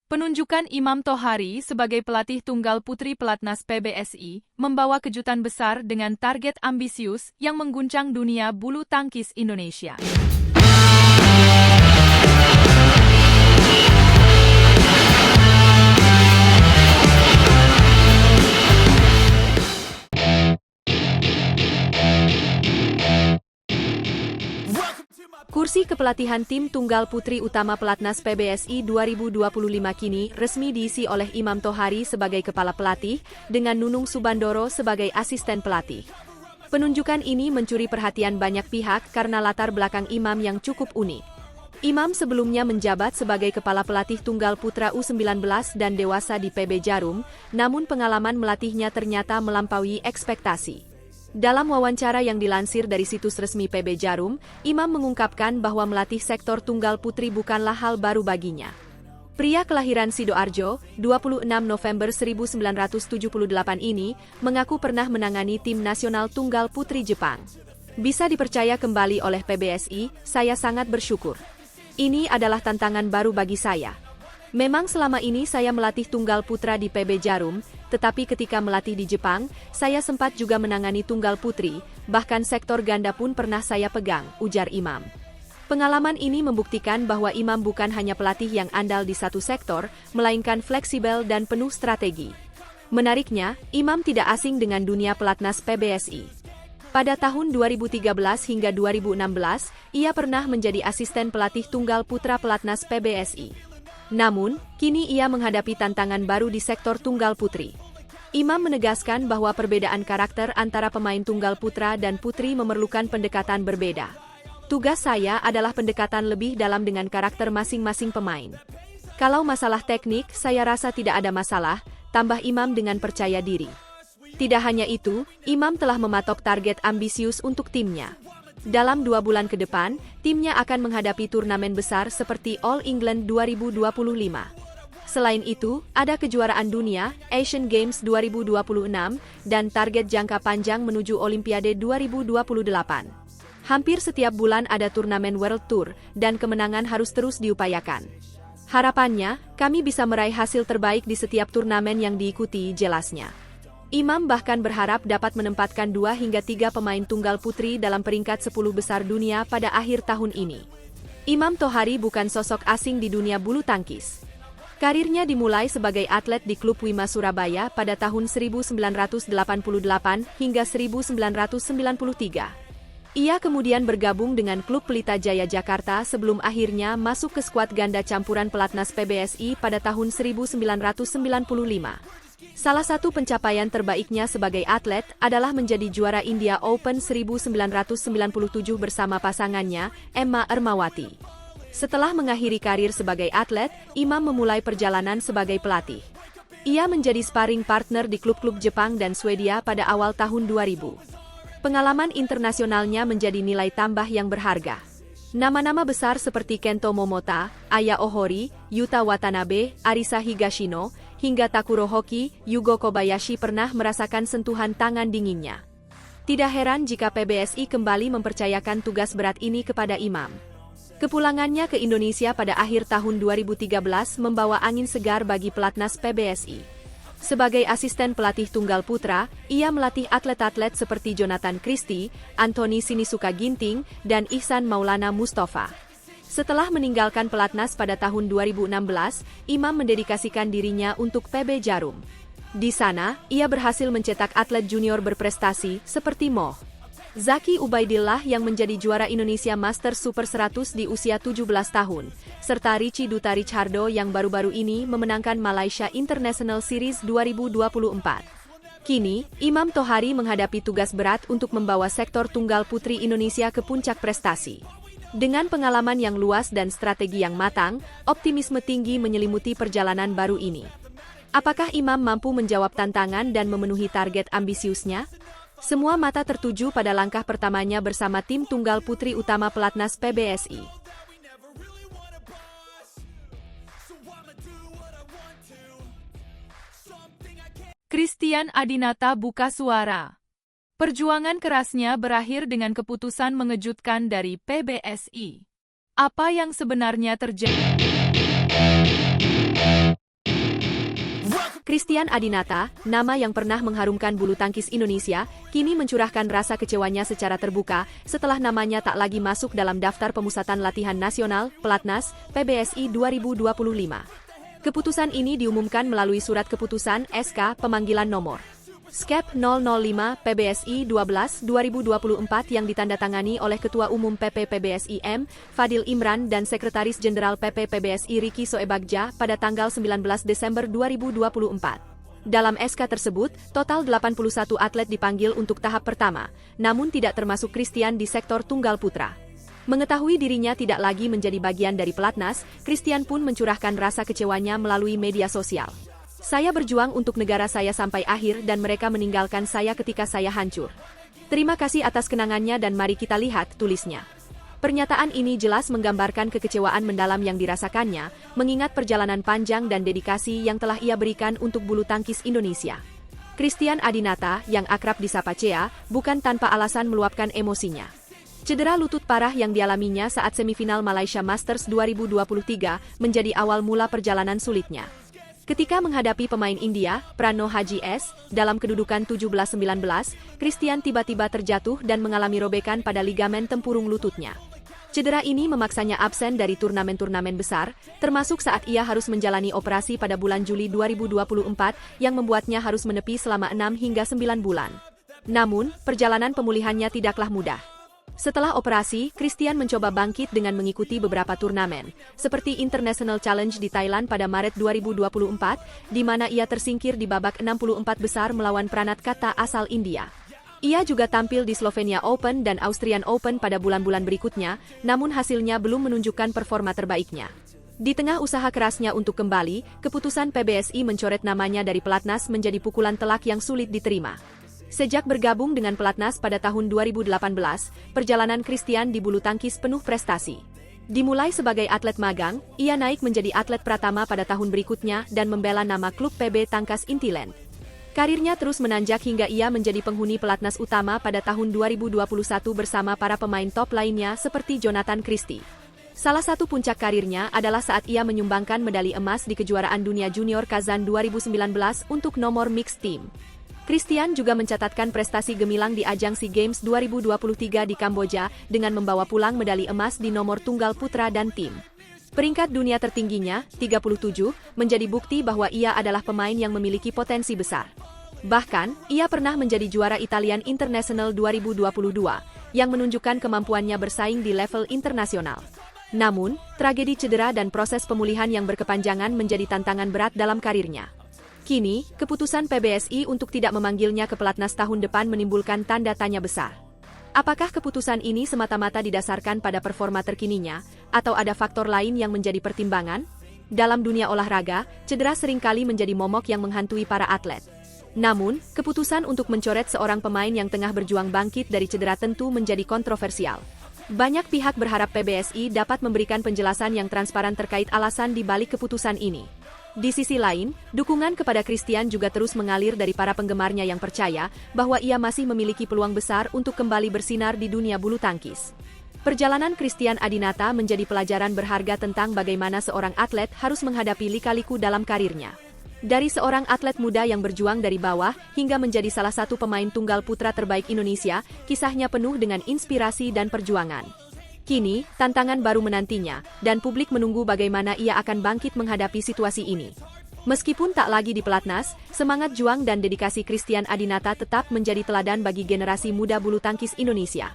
Penunjukan Imam Tohari sebagai pelatih tunggal putri pelatnas PBSI membawa kejutan besar dengan target ambisius yang mengguncang dunia bulu tangkis Indonesia. Kursi kepelatihan tim tunggal putri utama pelatnas PBSI 2025 kini resmi diisi oleh Imam Tohari sebagai kepala pelatih dengan Nunung Subandoro sebagai asisten pelatih. Penunjukan ini mencuri perhatian banyak pihak karena latar belakang Imam yang cukup unik. Imam sebelumnya menjabat sebagai kepala pelatih tunggal putra U19 dan dewasa di PB Jarum, namun pengalaman melatihnya ternyata melampaui ekspektasi. Dalam wawancara yang dilansir dari situs resmi PB Jarum, Imam mengungkapkan bahwa melatih sektor tunggal putri bukanlah hal baru baginya. Pria kelahiran Sidoarjo, 26 November 1978 ini, mengaku pernah menangani tim nasional tunggal putri Jepang. Bisa dipercaya kembali oleh PBSI, saya sangat bersyukur. Ini adalah tantangan baru bagi saya. Memang selama ini saya melatih tunggal putra di PB Jarum, tetapi ketika melatih di Jepang, saya sempat juga menangani tunggal putri, bahkan sektor ganda pun pernah saya pegang, ujar Imam. Pengalaman ini membuktikan bahwa Imam bukan hanya pelatih yang andal di satu sektor, melainkan fleksibel dan penuh strategi. Menariknya, Imam tidak asing dengan dunia pelatnas PBSI. Pada tahun 2013 hingga 2016, ia pernah menjadi asisten pelatih tunggal putra pelatnas PBSI. Namun, kini ia menghadapi tantangan baru di sektor tunggal putri. Imam menegaskan bahwa perbedaan karakter antara pemain tunggal putra dan putri memerlukan pendekatan berbeda. Tugas saya adalah pendekatan lebih dalam dengan karakter masing-masing pemain. Kalau masalah teknik, saya rasa tidak ada masalah, tambah Imam dengan percaya diri. Tidak hanya itu, Imam telah mematok target ambisius untuk timnya. Dalam 2 bulan ke depan, timnya akan menghadapi turnamen besar seperti All England 2025. Selain itu, ada kejuaraan dunia, Asian Games 2026, dan target jangka panjang menuju Olimpiade 2028. Hampir setiap bulan ada turnamen World Tour, dan kemenangan harus terus diupayakan. Harapannya, kami bisa meraih hasil terbaik di setiap turnamen yang diikuti, jelasnya. Imam bahkan berharap dapat menempatkan 2 hingga 3 pemain tunggal putri dalam peringkat 10 besar dunia pada akhir tahun ini. Imam Tohari bukan sosok asing di dunia bulu tangkis. Karirnya dimulai sebagai atlet di klub Wima Surabaya pada tahun 1988 hingga 1993. Ia kemudian bergabung dengan klub Pelita Jaya Jakarta sebelum akhirnya masuk ke skuad ganda campuran pelatnas PBSI pada tahun 1995. Salah satu pencapaian terbaiknya sebagai atlet adalah menjadi juara India Open 1997 bersama pasangannya, Emma Ermawati. Setelah mengakhiri karir sebagai atlet, Imam memulai perjalanan sebagai pelatih. Ia menjadi sparring partner di klub-klub Jepang dan Swedia pada awal tahun 2000. Pengalaman internasionalnya menjadi nilai tambah yang berharga. Nama-nama besar seperti Kento Momota, Aya Ohori, Yuta Watanabe, Arisa Higashino, hingga Takuro Hoki, Yugo Kobayashi pernah merasakan sentuhan tangan dinginnya. Tidak heran jika PBSI kembali mempercayakan tugas berat ini kepada Imam. Kepulangannya ke Indonesia pada akhir tahun 2013 membawa angin segar bagi pelatnas PBSI. Sebagai asisten pelatih tunggal putra, ia melatih atlet-atlet seperti Jonathan Christie, Anthony Sinisuka Ginting, dan Ihsan Maulana Mustafa. Setelah meninggalkan pelatnas pada tahun 2016, Imam mendedikasikan dirinya untuk PB Jarum. Di sana, ia berhasil mencetak atlet junior berprestasi seperti Moh Zaki Ubaidillah yang menjadi juara Indonesia Masters Super 100 di usia 17 tahun, serta Richie Duta Richardo yang baru-baru ini memenangkan Malaysia International Series 2024. Kini, Imam Tohari menghadapi tugas berat untuk membawa sektor tunggal putri Indonesia ke puncak prestasi. Dengan pengalaman yang luas dan strategi yang matang, optimisme tinggi menyelimuti perjalanan baru ini. Apakah Imam mampu menjawab tantangan dan memenuhi target ambisiusnya? Semua mata tertuju pada langkah pertamanya bersama tim tunggal putri utama pelatnas PBSI. Christian Adinata buka suara. Perjuangan kerasnya berakhir dengan keputusan mengejutkan dari PBSI. Apa yang sebenarnya terjadi? Christian Adinata, nama yang pernah mengharumkan bulu tangkis Indonesia, kini mencurahkan rasa kecewanya secara terbuka setelah namanya tak lagi masuk dalam daftar pemusatan latihan nasional, Pelatnas, PBSI 2025. Keputusan ini diumumkan melalui surat keputusan SK Pemanggilan Nomor Skep 005 PBSI 12 2024 yang ditandatangani oleh Ketua Umum PP PBSI M. Fadil Imran dan Sekretaris Jenderal PP PBSI Ricky Soebagja pada tanggal 19 Desember 2024. Dalam SK tersebut, total 81 atlet dipanggil untuk tahap pertama, namun tidak termasuk Christian di sektor tunggal putra. Mengetahui dirinya tidak lagi menjadi bagian dari Pelatnas, Christian pun mencurahkan rasa kecewanya melalui media sosial. Saya berjuang untuk negara saya sampai akhir dan mereka meninggalkan saya ketika saya hancur. Terima kasih atas kenangannya dan mari kita lihat, tulisnya. Pernyataan ini jelas menggambarkan kekecewaan mendalam yang dirasakannya, mengingat perjalanan panjang dan dedikasi yang telah ia berikan untuk bulu tangkis Indonesia. Christian Adinata, yang akrab disapa Cea, bukan tanpa alasan meluapkan emosinya. Cedera lutut parah yang dialaminya saat semifinal Malaysia Masters 2023 menjadi awal mula perjalanan sulitnya. Ketika menghadapi pemain India, Prano Haji S, dalam kedudukan 17-19, Christian tiba-tiba terjatuh dan mengalami robekan pada ligamen tempurung lututnya. Cedera ini memaksanya absen dari turnamen-turnamen besar, termasuk saat ia harus menjalani operasi pada bulan Juli 2024 yang membuatnya harus menepi selama 6 hingga 9 bulan. Namun, perjalanan pemulihannya tidaklah mudah. Setelah operasi, Christian mencoba bangkit dengan mengikuti beberapa turnamen, seperti International Challenge di Thailand pada Maret 2024, di mana ia tersingkir di babak 64 besar melawan Pranat Kata asal India. Ia juga tampil di Slovenia Open dan Austrian Open pada bulan-bulan berikutnya, namun hasilnya belum menunjukkan performa terbaiknya. Di tengah usaha kerasnya untuk kembali, keputusan PBSI mencoret namanya dari Pelatnas menjadi pukulan telak yang sulit diterima. Sejak bergabung dengan Pelatnas pada tahun 2018, perjalanan Christian di bulu tangkis penuh prestasi. Dimulai sebagai atlet magang, ia naik menjadi atlet pratama pada tahun berikutnya dan membela nama klub PB Tangkas Intiland. Karirnya terus menanjak hingga ia menjadi penghuni Pelatnas utama pada tahun 2021 bersama para pemain top lainnya seperti Jonathan Christie. Salah satu puncak karirnya adalah saat ia menyumbangkan medali emas di kejuaraan dunia junior Kazan 2019 untuk nomor mixed team. Christian juga mencatatkan prestasi gemilang di ajang SEA Games 2023 di Kamboja dengan membawa pulang medali emas di nomor tunggal putra dan tim. Peringkat dunia tertingginya, 37, menjadi bukti bahwa ia adalah pemain yang memiliki potensi besar. Bahkan, ia pernah menjadi juara Italian International 2022, yang menunjukkan kemampuannya bersaing di level internasional. Namun, tragedi cedera dan proses pemulihan yang berkepanjangan menjadi tantangan berat dalam karirnya. Kini, keputusan PBSI untuk tidak memanggilnya ke Pelatnas tahun depan menimbulkan tanda tanya besar. Apakah keputusan ini semata-mata didasarkan pada performa terkininya, atau ada faktor lain yang menjadi pertimbangan? Dalam dunia olahraga, cedera seringkali menjadi momok yang menghantui para atlet. Namun, keputusan untuk mencoret seorang pemain yang tengah berjuang bangkit dari cedera tentu menjadi kontroversial. Banyak pihak berharap PBSI dapat memberikan penjelasan yang transparan terkait alasan di balik keputusan ini. Di sisi lain, dukungan kepada Christian juga terus mengalir dari para penggemarnya yang percaya bahwa ia masih memiliki peluang besar untuk kembali bersinar di dunia bulu tangkis. Perjalanan Christian Adinata menjadi pelajaran berharga tentang bagaimana seorang atlet harus menghadapi lika-liku dalam karirnya. Dari seorang atlet muda yang berjuang dari bawah hingga menjadi salah satu pemain tunggal putra terbaik Indonesia, kisahnya penuh dengan inspirasi dan perjuangan. Kini, tantangan baru menantinya, dan publik menunggu bagaimana ia akan bangkit menghadapi situasi ini. Meskipun tak lagi di Pelatnas, semangat juang dan dedikasi Christian Adinata tetap menjadi teladan bagi generasi muda bulu tangkis Indonesia.